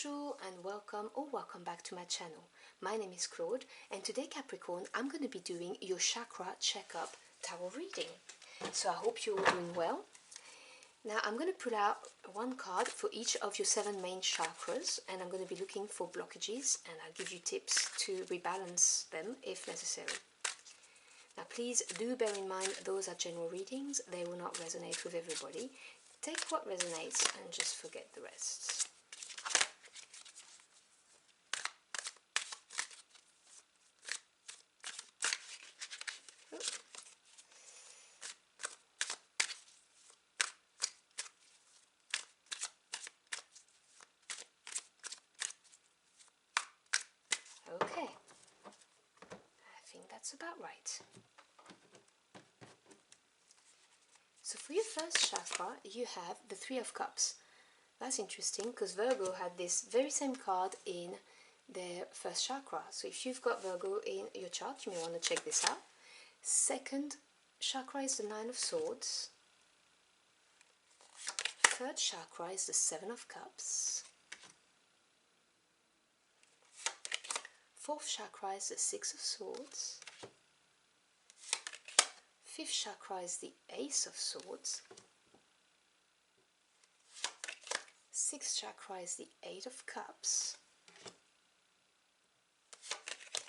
Bonjour and welcome back to my channel. My name is Claude and today Capricorn, I'm going to be doing your chakra checkup tarot reading. So I hope you're doing well. Now I'm going to pull out one card for each of your 7 main chakras and I'm going to be looking for blockages and I'll give you tips to rebalance them if necessary. Now please do bear in mind those are general readings, they will not resonate with everybody. Take what resonates and just forget the rest. Okay, I think that's about right. So for your first chakra, you have the 3 of Cups. That's interesting because Virgo had this very same card in their first chakra. So if you've got Virgo in your chart, you may want to check this out. Second chakra is the 9 of Swords. Third chakra is the 7 of Cups. Fourth chakra is the 6 of Swords. Fifth chakra is the Ace of Swords. Sixth chakra is the 8 of Cups.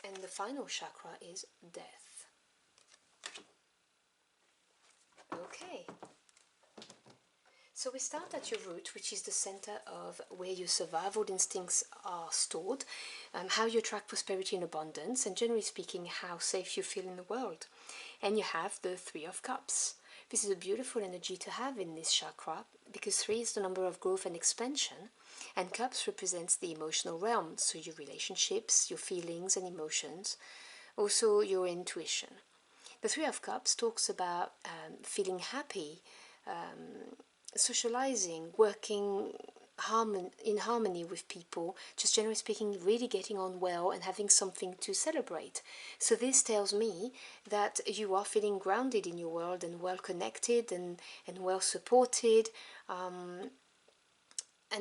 And the final chakra is Death. Okay. So we start at your root, which is the center of where your survival instincts are stored, how you attract prosperity and abundance, and generally speaking, how safe you feel in the world. And you have the 3 of Cups. This is a beautiful energy to have in this chakra, because 3 is the number of growth and expansion, and Cups represents the emotional realm, so your relationships, your feelings and emotions, also your intuition. The 3 of Cups talks about feeling happy, socializing, working in harmony with people, just generally speaking, really getting on well and having something to celebrate. So this tells me that you are feeling grounded in your world and well connected and well supported. And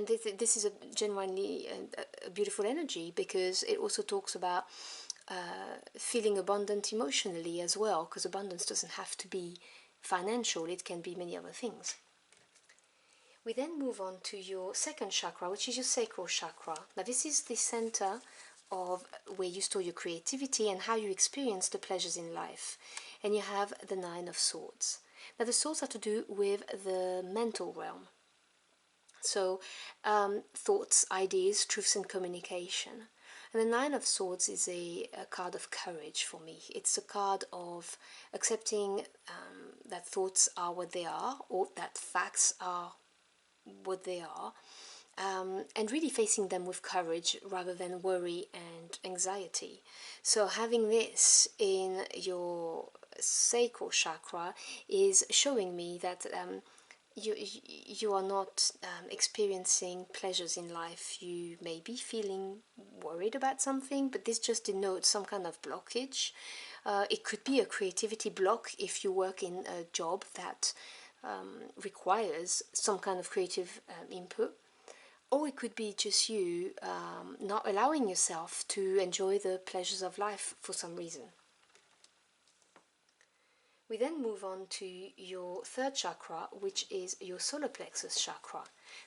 this is genuinely a beautiful energy, because it also talks about feeling abundant emotionally as well, because abundance doesn't have to be financial, it can be many other things. We then move on to your second chakra, which is your sacral chakra. Now this is the center of where you store your creativity and how you experience the pleasures in life. And you have the 9 of Swords. Now the swords are to do with the mental realm. So thoughts, ideas, truths and communication. And the 9 of Swords is a card of courage for me. It's a card of accepting that thoughts are what they are, or that facts are what they are, and really facing them with courage rather than worry and anxiety. So having this in your sacral chakra is showing me that you are not experiencing pleasures in life. You may be feeling worried about something, but this just denotes some kind of blockage. It could be a creativity block if you work in a job that requires some kind of creative input, or it could be just you not allowing yourself to enjoy the pleasures of life for some reason. We then move on to your third chakra, which is your solar plexus chakra.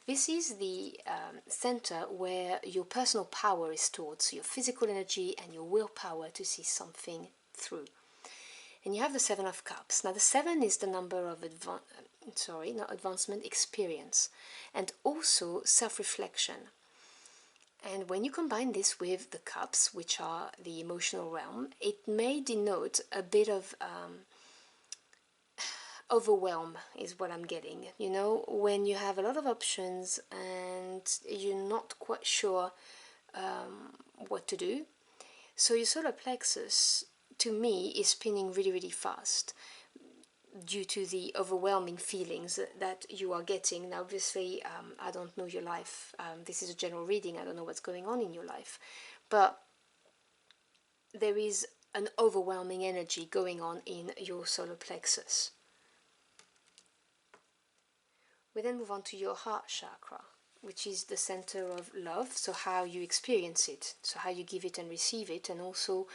This is the center where your personal power is stored, so your physical energy and your willpower to see something through. And you have the 7 of Cups. Now the 7 is the number of advancement, experience, and also self-reflection. And when you combine this with the Cups, which are the emotional realm, it may denote a bit of overwhelm is what I'm getting. You know, when you have a lot of options and you're not quite sure what to do. So your solar plexus, to me, is spinning really, really fast due to the overwhelming feelings that you are getting. Now, obviously, I don't know your life. This is a general reading. I don't know what's going on in your life. But there is an overwhelming energy going on in your solar plexus. We then move on to your heart chakra. which is the center of love, so how you experience it, so how you give it and receive it, and also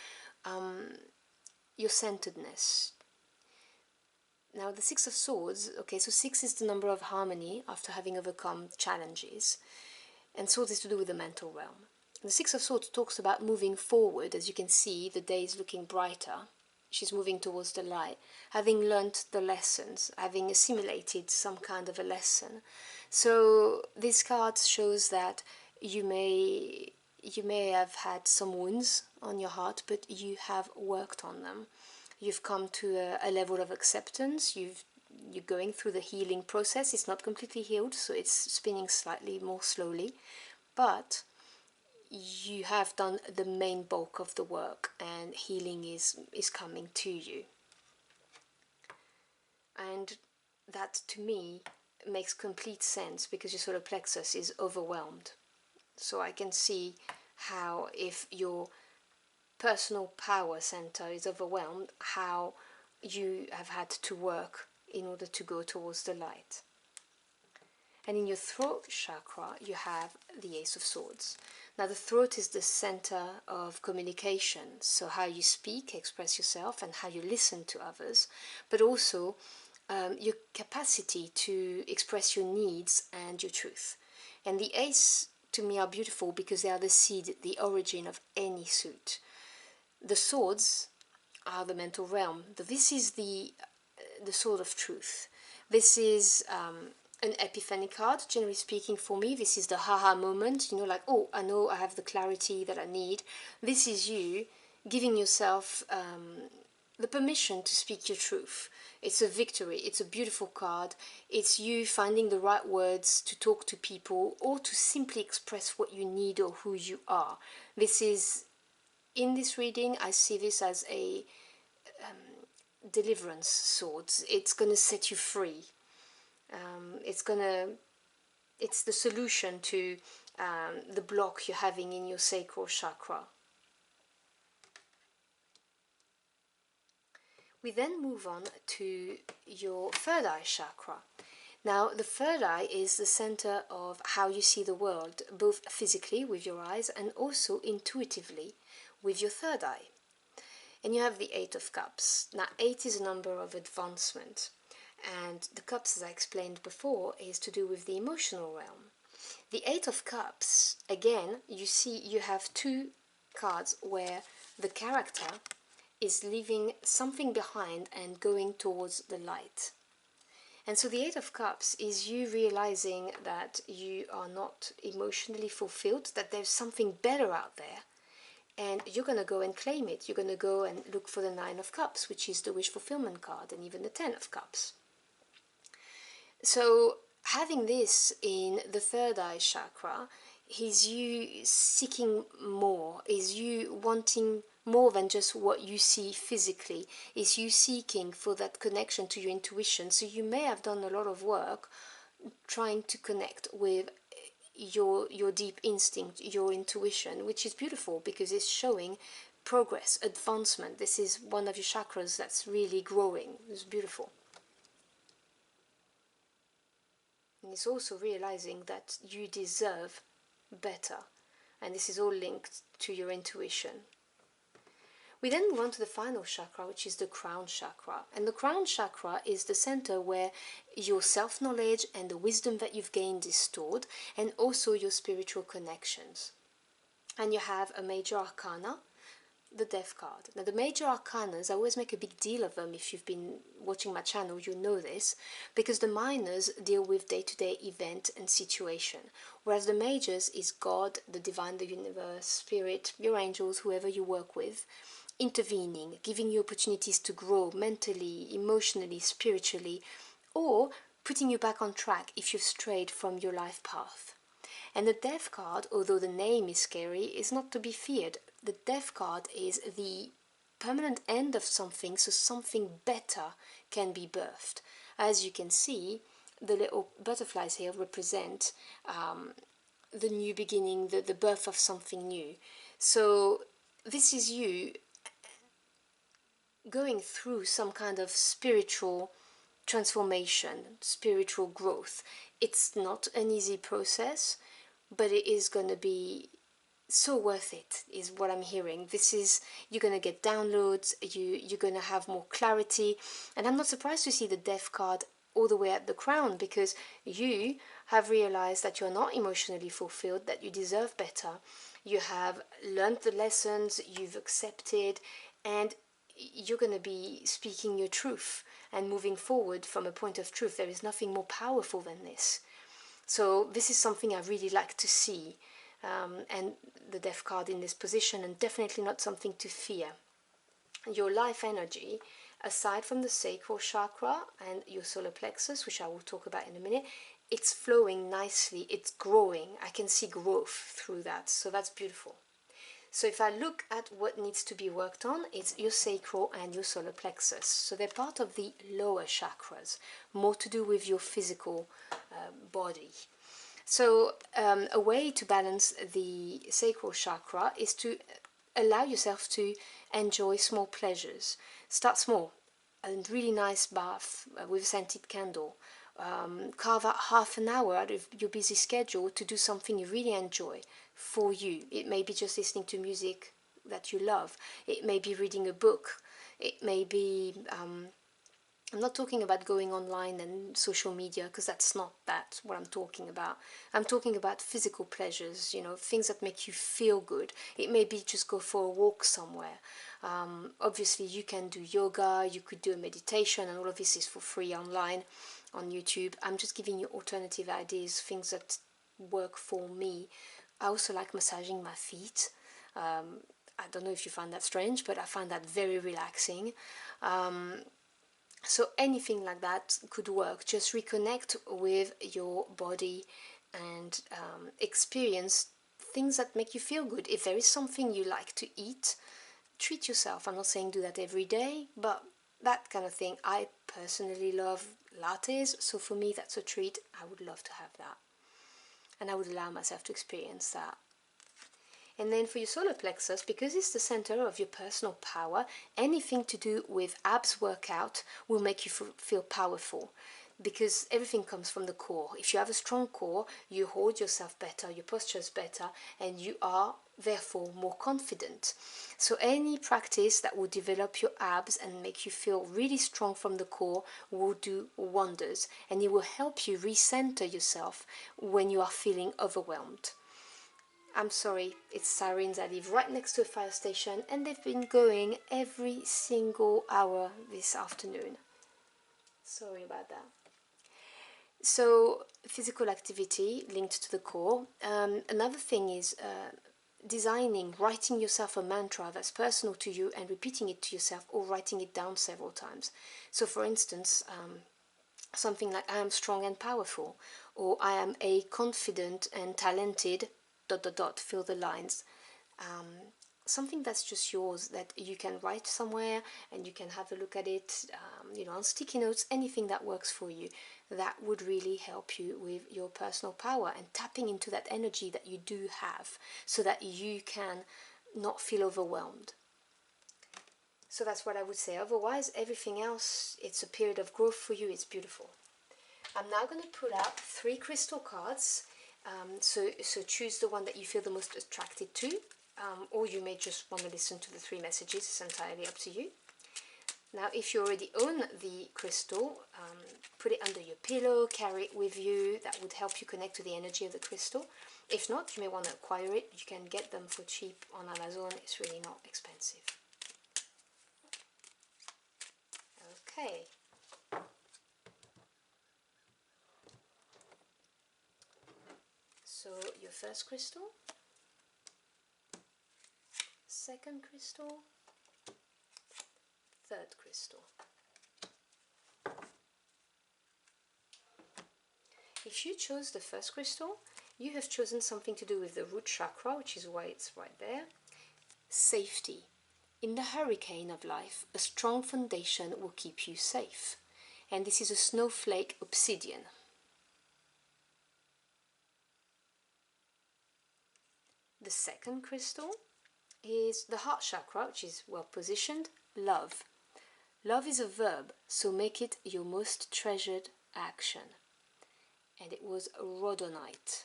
your centeredness. Now the Six of Swords, okay, so 6 is the number of harmony after having overcome challenges, and Swords is to do with the mental realm. And the Six of Swords talks about moving forward. As you can see, the day is looking brighter. She's moving towards the light, having learnt the lessons, having assimilated some kind of a lesson. So this card shows that you may have had some wounds on your heart, but you have worked on them. You've come to a level of acceptance. You're going through the healing process. It's not completely healed, so it's spinning slightly more slowly, but you have done the main bulk of the work, and healing is coming to you. And that, to me, makes complete sense, because your solar plexus is overwhelmed. So I can see how, if your personal power center is overwhelmed, how you have had to work in order to go towards the light. And in your throat chakra, you have the Ace of Swords. Now the throat is the center of communication, so how you speak, express yourself, and how you listen to others, but also your capacity to express your needs and your truth. And the Ace, to me, are beautiful because they are the seed, the origin of any suit. The swords are the mental realm. This is the sword of truth. This is an epiphany card, generally speaking. For me, this is the haha moment, you know, like, oh, I know I have the clarity that I need. This is you giving yourself the permission to speak your truth. It's a victory. It's a beautiful card. It's you finding the right words to talk to people, or to simply express what you need or who you are. This is, in this reading, I see this as a deliverance sword. It's going to set you free. It's the solution to the block you're having in your sacral chakra. We then move on to your third eye chakra. Now, the third eye is the center of how you see the world, both physically with your eyes and also intuitively with your third eye. And you have the Eight of Cups. Now, 8 is a number of advancement. And the cups, as I explained before, is to do with the emotional realm. The Eight of Cups, again, you see you have two cards where the character is leaving something behind and going towards the light. And so the Eight of Cups is you realizing that you are not emotionally fulfilled, that there's something better out there, and you're going to go and claim it. You're going to go and look for the Nine of Cups, which is the wish fulfillment card, and even the Ten of Cups. So having this in the third eye chakra is you seeking more, is you wanting more than just what you see physically, is you seeking for that connection to your intuition. So you may have done a lot of work trying to connect with your deep instinct, your intuition, which is beautiful because it's showing progress, advancement. This is one of your chakras that's really growing. It's beautiful. And it's also realizing that you deserve better. And this is all linked to your intuition. We then move on to the final chakra, which is the crown chakra. And the crown chakra is the center where your self-knowledge and the wisdom that you've gained is stored, and also your spiritual connections. And you have a major arcana, the Death card. Now the major arcanas, I always make a big deal of them. If you've been watching my channel, you know this, because the minors deal with day-to-day event and situation, whereas the majors is God, the divine, the universe, spirit, your angels, whoever you work with, intervening, giving you opportunities to grow mentally, emotionally, spiritually, or putting you back on track if you've strayed from your life path. And the Death card, although the name is scary, is not to be feared. The Death card is the permanent end of something, so something better can be birthed. As you can see, the little butterflies here represent the new beginning, the birth of something new. So this is you going through some kind of spiritual transformation, spiritual growth. It's not an easy process, but it is going to be so worth it, is what I'm hearing. This is, you're going to get downloads, you're going to have more clarity, and I'm not surprised to see the death card all the way at the crown, because you have realized that you're not emotionally fulfilled, that you deserve better. You have learned the lessons, you've accepted, and you're going to be speaking your truth and moving forward from a point of truth. There is nothing more powerful than this. So this is something I really like to see, and the death card in this position, and definitely not something to fear. Your life energy, aside from the sacral chakra and your solar plexus, which I will talk about in a minute, it's flowing nicely, it's growing. I can see growth through that, so that's beautiful. So if I look at what needs to be worked on, it's your sacral and your solar plexus. So they're part of the lower chakras, more to do with your physical body. So a way to balance the sacral chakra is to allow yourself to enjoy small pleasures. Start small. A really nice bath with a scented candle. Carve out half an hour out of your busy schedule to do something you really enjoy for you. It may be just listening to music that you love. It may be reading a book. It may be I'm not talking about going online and social media, because that's not what I'm talking about. I'm talking about physical pleasures, things that make you feel good. It may be just go for a walk somewhere. Obviously you can do yoga, you could do a meditation, and all of this is for free online on YouTube. I'm just giving you alternative ideas, things that work for me. I also like massaging my feet. I don't know if you find that strange, but I find that very relaxing. So anything like that could work. Just reconnect with your body and experience things that make you feel good. If there is something you like to eat, treat yourself. I'm not saying do that every day, but that kind of thing. I personally love lattes, so for me that's a treat. I would love to have that, and I would allow myself to experience that. And then for your solar plexus, because it's the center of your personal power, anything to do with abs workout will make you feel powerful, because everything comes from the core. If you have a strong core, you hold yourself better, your posture is better, and you are therefore more confident. So any practice that will develop your abs and make you feel really strong from the core will do wonders, and it will help you recenter yourself when you are feeling overwhelmed. I'm sorry, it's sirens. I live right next to a fire station, and they've been going every single hour this afternoon. Sorry about that. So, physical activity linked to the core. Another thing is writing yourself a mantra that's personal to you and repeating it to yourself, or writing it down several times. So, for instance, something like I am strong and powerful, or I am a confident and talented ... fill the lines. Something that's just yours, that you can write somewhere and you can have a look at it, on sticky notes, anything that works for you. That would really help you with your personal power and tapping into that energy that you do have, so that you can not feel overwhelmed. So that's what I would say. Otherwise, everything else, it's a period of growth for you. It's beautiful. I'm now going to pull out 3 crystal cards. So choose the one that you feel the most attracted to, or you may just want to listen to the 3 messages. It's entirely up to you. Now, if you already own the crystal, put it under your pillow, carry it with you. That would help you connect to the energy of the crystal. If not, you may want to acquire it. You can get them for cheap on Amazon. It's really not expensive. Okay. So your first crystal, second crystal, third crystal. If you chose the first crystal, you have chosen something to do with the root chakra, which is why it's right there. Safety. In the hurricane of life, a strong foundation will keep you safe. And this is a snowflake obsidian. The second crystal is the heart chakra, which is well positioned. Love. Love is a verb, so make it your most treasured action. and it was rhodonite.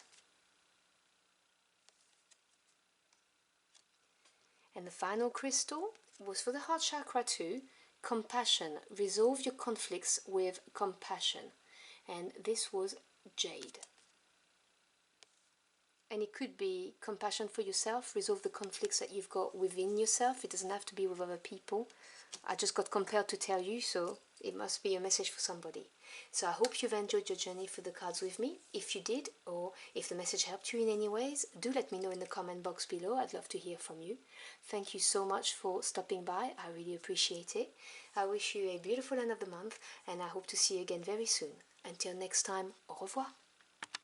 And the final crystal was for the heart chakra too, compassion. Resolve your conflicts with compassion. And this was jade. And it could be compassion for yourself, resolve the conflicts that you've got within yourself. It doesn't have to be with other people. I just got compelled to tell you, so it must be a message for somebody. So I hope you've enjoyed your journey through the cards with me. If you did, or if the message helped you in any ways, do let me know in the comment box below. I'd love to hear from you. Thank you so much for stopping by. I really appreciate it. I wish you a beautiful end of the month, and I hope to see you again very soon. Until next time, au revoir.